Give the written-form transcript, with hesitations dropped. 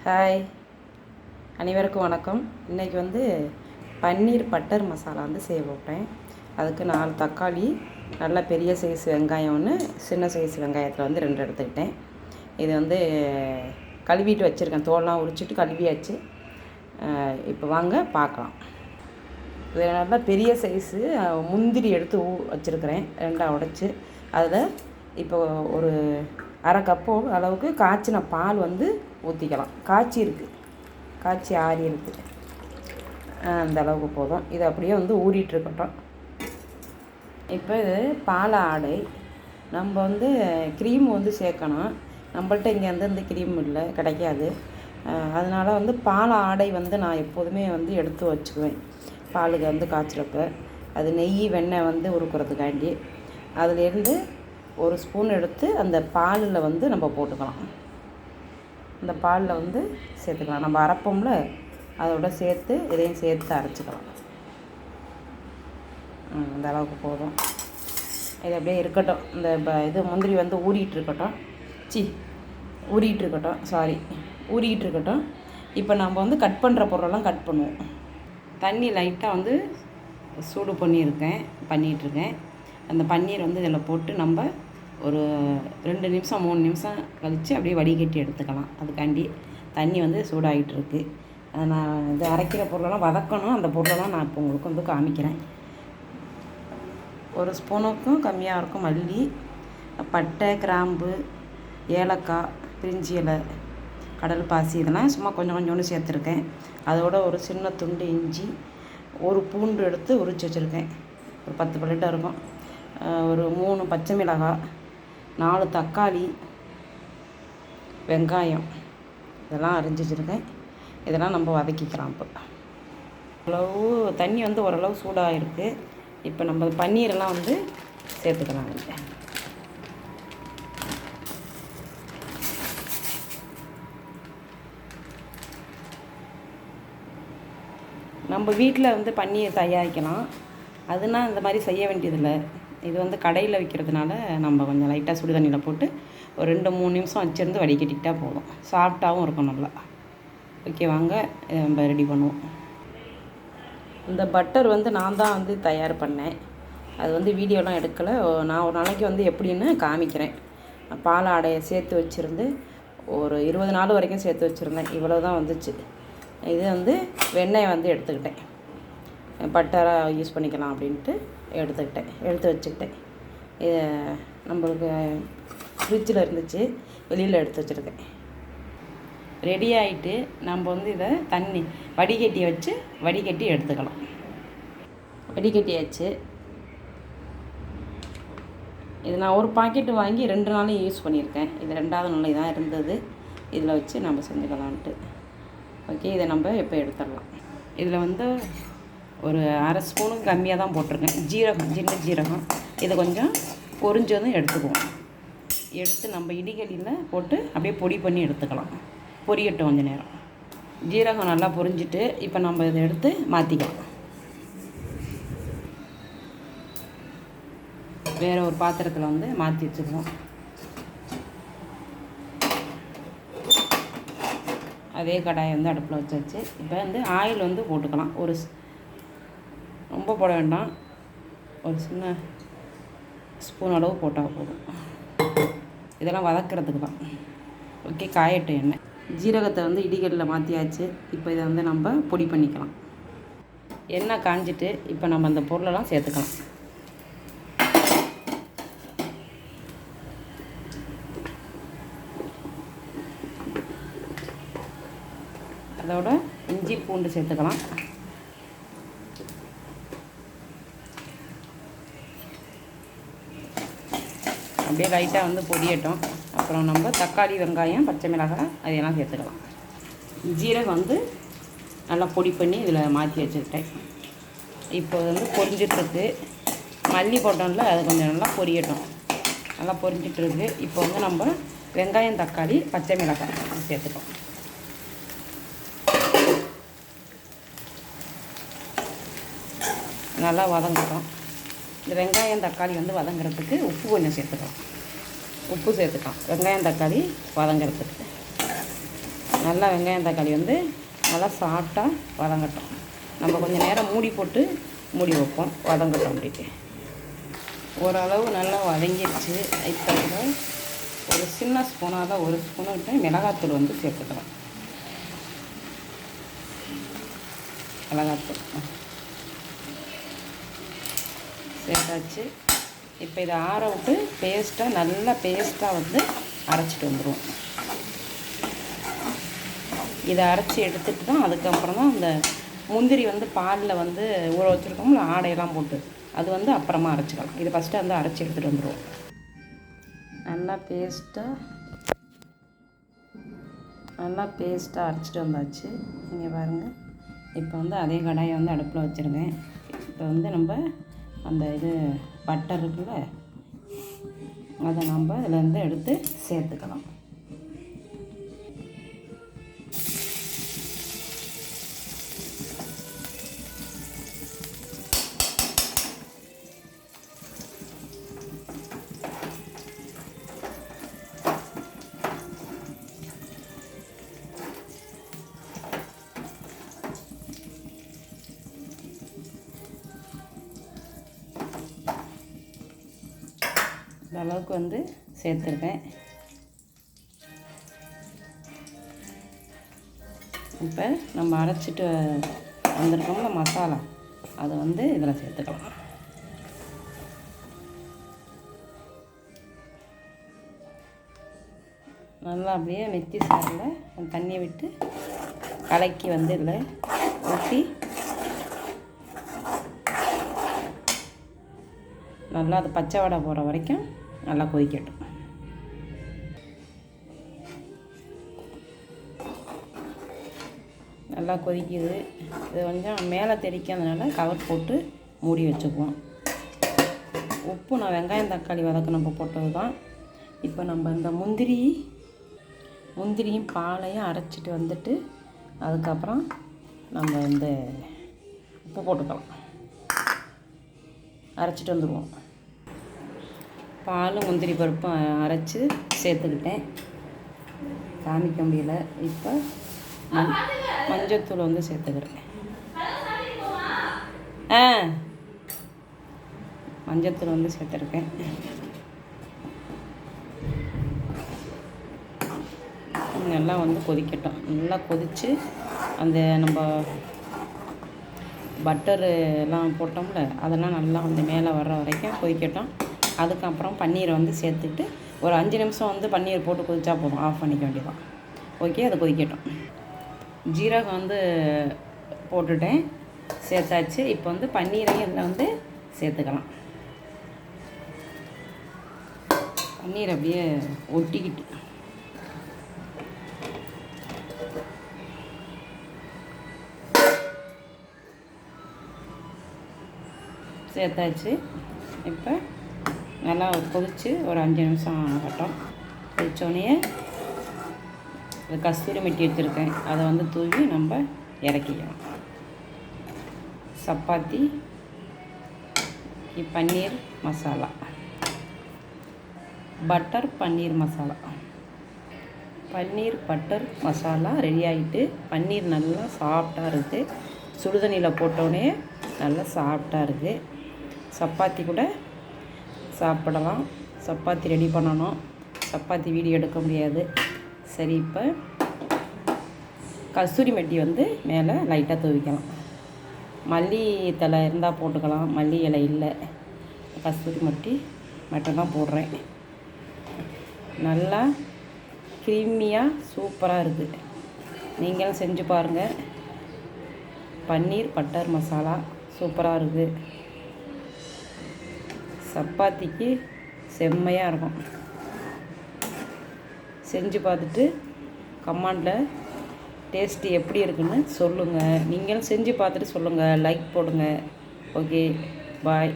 Hi, அனைவருக்கும் வணக்கம். இன்றைக்கி வந்து பன்னீர் பட்டர் மசாலா வந்து செய்ய போட்டேன். அதுக்கு 4 தக்காளி, நல்ல பெரிய சைஸ் வெங்காயம் ஒன்று, சின்ன சைஸ் வெங்காயத்தில் வந்து 2 எடுத்துக்கிட்டேன். இது வந்து கழுவிட்டு வச்சுருக்கேன், தோலெலாம் உரிச்சிட்டு கழுவியாச்சு. இப்போ வாங்க பார்க்கலாம். இது நல்லா பெரிய சைஸு முந்திரி எடுத்து வச்சுருக்கிறேன், 2ஆக உடைச்சி. அதில் இப்போ ஒரு அரை கப்பு அளவுக்கு காய்ச்சின பால் வந்து ஊற்றிக்கலாம். காய்ச்சி ஆறி இருக்குது, அந்த அளவுக்கு போதும். இது அப்படியே வந்து ஊறிட்டுருக்கட்டும். இப்போ இது பால் ஆடை. நம்ம வந்து க்ரீம் வந்து சேர்க்கணும். நம்மள்ட்ட இங்கே வந்து இந்த க்ரீம் இல்லை, கிடைக்காது. அதனால் வந்து பால் ஆடை வந்து நான் எப்போதுமே வந்து எடுத்து வச்சுக்குவேன். பாலுக்கு வந்து காய்ச்சிறப்ப அது நெய் வெண்ணெய் வந்து உருக்குறதுக்காண்டி அதிலேருந்து ஒரு ஸ்பூன் எடுத்து அந்த பாலில் வந்து நம்ம போட்டுக்கலாம். இந்த பாலில் வந்து சேர்த்துக்கலாம். நம்ம அரைப்போம்ல, அதோட சேர்த்து இதையும் சேர்த்து அரைச்சிக்கலாம். இந்த அளவுக்கு போதும். இது அப்படியே இருக்கட்டும். இந்த இது முந்திரி வந்து ஊறிட்டுருக்கட்டும். இப்போ நம்ம வந்து கட் பண்ணுற பொருளெல்லாம் கட் பண்ணுவோம். தண்ணி லைட்டாக வந்து சூடு பண்ணிகிட்ருக்கேன். அந்த பன்னீர் வந்து இதில் போட்டு நம்ம ஒரு 2 நிமிஷம் 3 நிமிஷம் கழித்து அப்படியே வடிகட்டி எடுத்துக்கலாம். அதுக்காண்டி தண்ணி வந்து சூடாகிட்டுருக்கு. நான் இது அரைக்கிற பொருளெல்லாம் வதக்கணும். அந்த பொருளெல்லாம் நான் இப்போ உங்களுக்கு வந்து காமிக்கிறேன். ஒரு ஸ்பூனுக்கும் கம்மியாக இருக்கும் மல்லி, பட்டை, கிராம்பு, ஏலக்காய், பிரிஞ்சி இலை, கடல் பாசி, இதெல்லாம் சும்மா கொஞ்சோண்டு சேர்த்துருக்கேன். அதோட ஒரு சின்ன துண்டு இஞ்சி, ஒரு பூண்டு எடுத்து உரித்து வச்சுருக்கேன். ஒரு 10 பல்லெட்டாக இருக்கும். ஒரு 3 பச்சை மிளகாய், 4 தக்காளி, வெங்காயம், இதெல்லாம் அரிஞ்சு வச்சுருக்கேன். இதெல்லாம் நம்ம வதக்கிக்கலாம். இப்போ தண்ணி வந்து ஓரளவு சூடாக இருக்குது. இப்போ நம்ம பன்னீரெல்லாம் வந்து சேர்த்துக்கலாம். நம்ம வீட்டில் வந்து பன்னீர் தயாரிக்கலாம். அதுனா இந்த மாதிரி செய்ய வேண்டியதில்லை. இது வந்து கடையில் விற்கிறதுனால நம்ம கொஞ்சம் லைட்டாக சுடு தண்ணியில் போட்டு ஒரு 2-3 நிமிஷம் வச்சுருந்து வடிகட்டிக்கிட்டால் போதும். சாஃப்டாகவும் இருக்கும் நல்லா. ஓகே, வாங்க நம்ம ரெடி பண்ணுவோம். இந்த பட்டர் வந்து நான் தான் வந்து தயார் பண்ணேன். அது வந்து வீடியோலாம் எடுக்கலை. நான் ஒரு நாளைக்கு வந்து எப்படின்னு காமிக்கிறேன். பால் ஆடையை சேர்த்து வச்சுருந்து ஒரு 20 நாள் வரைக்கும் சேர்த்து வச்சுருந்தேன். இவ்வளோ தான் வந்துச்சு. இது வந்து வெண்ணெயை வந்து எடுத்துக்கிட்டேன். பட்டராக யூஸ் பண்ணிக்கலாம் அப்படின்ட்டு எடுத்து வச்சுக்கிட்டேன். இது நம்மளுக்கு ஃப்ரிட்ஜில் இருந்துச்சு, வெளியில் எடுத்து வச்சுருக்கேன். ரெடி ஆகிட்டு நம்ம வந்து இதை தண்ணி வடிகட்டி எடுத்துக்கலாம். வடிகட்டியாச்சு. இது நான் ஒரு பாக்கெட்டு வாங்கி 2 நாளும் யூஸ் பண்ணியிருக்கேன். இது 2ஆவது நாள் தான் இருந்தது. இதில் வச்சு நம்ம செஞ்சுக்கலான்ட்டு. ஓகே, இதை நம்ம இப்போ எடுத்துடலாம். இதில் வந்து ஒரு அரை ஸ்பூனுக்கு கம்மியாக தான் போட்டிருக்கேன். சின்ன ஜீரகம். இதை கொஞ்சம் பொரிஞ்சதும் எடுத்துக்குவோம். எடுத்து நம்ம இடிகல்லில் போட்டு அப்படியே பொடி பண்ணி எடுத்துக்கலாம். பொரியட்டும் கொஞ்சம் நேரம். ஜீரகம் நல்லா பொரிஞ்சிட்டு இப்போ நம்ம இதை எடுத்து மாற்றிக்கலாம். வேறு ஒரு பாத்திரத்தில் வந்து மாற்றி வச்சுக்குவோம். அதே கடாயை வந்து அடுப்பில் வச்சாச்சு. இப்போ வந்து ஆயில் வந்து போட்டுக்கலாம். ரொம்ப போட வேண்டாம், ஒரு சின்ன ஸ்பூன் அளவு போட்டால் போதும். இதெல்லாம் வதக்கிறதுக்கு தான். ஓகே, காயட்டும் எண்ணெய். ஜீரகத்தை வந்து இடிகல்லில் மாற்றியாச்சு. இப்போ இதை வந்து நம்ம பொடி பண்ணிக்கலாம். எண்ணெய் காஞ்சிட்டு இப்போ நம்ம அந்த பொருளெல்லாம் சேர்த்துக்கலாம். அதோட இஞ்சி பூண்டு சேர்த்துக்கலாம். அப்படியே லைட்டாக வந்து பொடியட்டும். அப்புறம் நம்ம தக்காளி, வெங்காயம், பச்சை மிளகாய் அதையெல்லாம் சேர்த்துக்கலாம். ஜீரகம் வந்து நல்லா பொடி பண்ணி இதில் மாற்றி வச்சுக்கிட்டேன். இப்போ வந்து பொரிஞ்சிட்ருக்கு. மல்லி போட்டோம்ல, அது கொஞ்சம் நல்லா பொரியட்டும். நல்லா பொரிஞ்சிட்ருக்கு. இப்போ வந்து நம்ம வெங்காயம், தக்காளி, பச்சை மிளகாய் சேர்த்துக்கலாம். நல்லா வதங்கட்டும். இந்த வெங்காயம், தக்காளி வந்து வதங்குறதுக்கு உப்பு கொஞ்சம் சேர்த்துக்கலாம். வெங்காயம், தக்காளி வதங்குறதுக்கு. நல்லா வெங்காயம் தக்காளி வந்து நல்லா சாஃப்டாக வதங்கட்டும். நம்ம கொஞ்சம் நேரம் மூடி போட்டு மூடி வைப்போம், வதங்கட்டும். அப்படி ஓரளவு நல்லா வதங்கிடுச்சு. இப்போ ஒரு சின்ன ஸ்பூனாக தான், ஒரு ஸ்பூனு விட்டு மிளகாத்தூள் வந்து சேர்த்துக்கலாம். மிளகாத்தூள் சேர்த்தாச்சு. இப்போ இதை ஆற விட்டு பேஸ்ட்டாக, நல்லா பேஸ்ட்டாக வந்து அரைச்சிட்டு வந்துடுவோம். இதை அரைச்சி எடுத்துகிட்டு தான் அதுக்கப்புறம் தான் அந்த முந்திரி வந்து பாலில் வந்து ஊற வச்சுருக்கோம்ல, ஆடையெல்லாம் போட்டு அது வந்து அப்புறமா அரைச்சிக்கலாம். இதை ஃபஸ்ட்டு வந்து அரைச்சி எடுத்துகிட்டு வந்துடுவோம். நல்லா பேஸ்ட்டாக அரைச்சிட்டு வந்தாச்சு. நீங்கள் பாருங்கள். இப்போ வந்து அதே கடாயை வந்து அடுப்பில் வச்சுருங்க. இப்போ வந்து நம்ம அந்த பட்டர் இருக்குல்ல, அதை நம்ம இதிலேருந்து எடுத்து சேர்த்துக்கலாம். இந்த அளவுக்கு வந்து சேர்த்துருக்கேன். இப்போ நம்ம அரைச்சிட்டு வந்திருக்கோம்ல மசாலா, அதை வந்து இதில் சேர்த்துக்கலாம். நல்லா அப்படியே மெத்தி சாரில் தண்ணியை விட்டு கலக்கி வந்து இதில் ஊற்றி நல்லா அது பச்சை வடை போகிற வரைக்கும் நல்லா கொதிக்கட்டும். நல்லா கொதிக்குது. இது கொஞ்சம் மேலே தெரிக்கிறதுனால கவர் போட்டு மூடி வச்சுக்குவோம். உப்பு நான் வெங்காயம் தக்காளி வதக்கினப்போ போட்டது தான். இப்போ நம்ம இந்த முந்திரியும் பாலையும் அரைச்சிட்டு வந்துட்டு அதுக்கப்புறம் நம்ம இந்த உப்பு போட்டுக்கலாம். அரைச்சிட்டு வந்துடுவோம். பால் முந்திரி பருப்பும் அரைச்சி சேர்த்துக்கிட்டேன், காமிக்க முடியல. இப்போ மஞ்சத்தூள் வந்து சேர்த்துக்கிறேன். மஞ்சத்தூள் வந்து சேர்த்துருக்கேன். நல்லா வந்து கொதிக்கட்டும். நல்லா கொதித்து அந்த நம்ம பட்டரு எல்லாம் போட்டோம்ல, அதெல்லாம் நல்லா வந்து மேலே வர்ற வரைக்கும் கொதிக்கட்டும். அதுக்கப்புறம் பன்னீரை வந்து சேர்த்துட்டு ஒரு 5 நிமிஷம் வந்து பன்னீர் போட்டு கொதிச்சா போதும், ஆஃப் பண்ணிக்க வேண்டியதான். ஓகே, அது கொதிக்கட்டும். ஜீரகம் வந்து போட்டுட்டேன், சேர்த்தாச்சு. இப்போ வந்து பன்னீரையும் இதில் வந்து சேர்த்துக்கலாம். பன்னீர் அப்படியே ஒட்டிக்கிட்டு சேர்த்தாச்சு. இப்போ நல்லா கொதித்து ஒரு 5 நிமிஷம் ஆகட்டும். கொதித்தோடனே கஸ்தூரி மெட்டி வச்சுருக்கேன், அதை வந்து தூவி நம்ம இறக்கிக்கலாம். சப்பாத்தி பன்னீர் மசாலா, பட்டர் பன்னீர் மசாலா, பன்னீர் பட்டர் மசாலா ரெடி ஆகிட்டு. பன்னீர் நல்லா சாஃப்டாக இருக்குது. சுடுதண்ணியில் போட்டோடனே நல்லா சாஃப்டாக இருக்குது. சப்பாத்தி கூட சாப்பிடலாம். சப்பாத்தி ரெடி பண்ணணும். சப்பாத்தி வீடியோ எடுக்க முடியாது. சரி, இப்போ கஸ்தூரி மெட்டி வந்து மேலே லைட்டாக தூவிக்கலாம். மல்லி தழை இருந்தால் போட்டுக்கலாம், மல்லி இலை இல்லை. கஸ்தூரி மெட்டி மட்டும் தான் போடுறேன். நல்லா க்ரீமியாக சூப்பராக இருக்குது. நீங்களும் செஞ்சு பாருங்கள். பன்னீர் பட்டர் மசாலா சூப்பராக இருக்குது. சப்பாத்திக்கு செம்மையாக இருக்கும். செஞ்சு பார்த்துட்டு கமெண்டில் டேஸ்ட்டு எப்படி இருக்குன்னு சொல்லுங்கள். நீங்களும் செஞ்சு பார்த்துட்டு சொல்லுங்கள், லைக் போடுங்க. ஓகே, பாய்.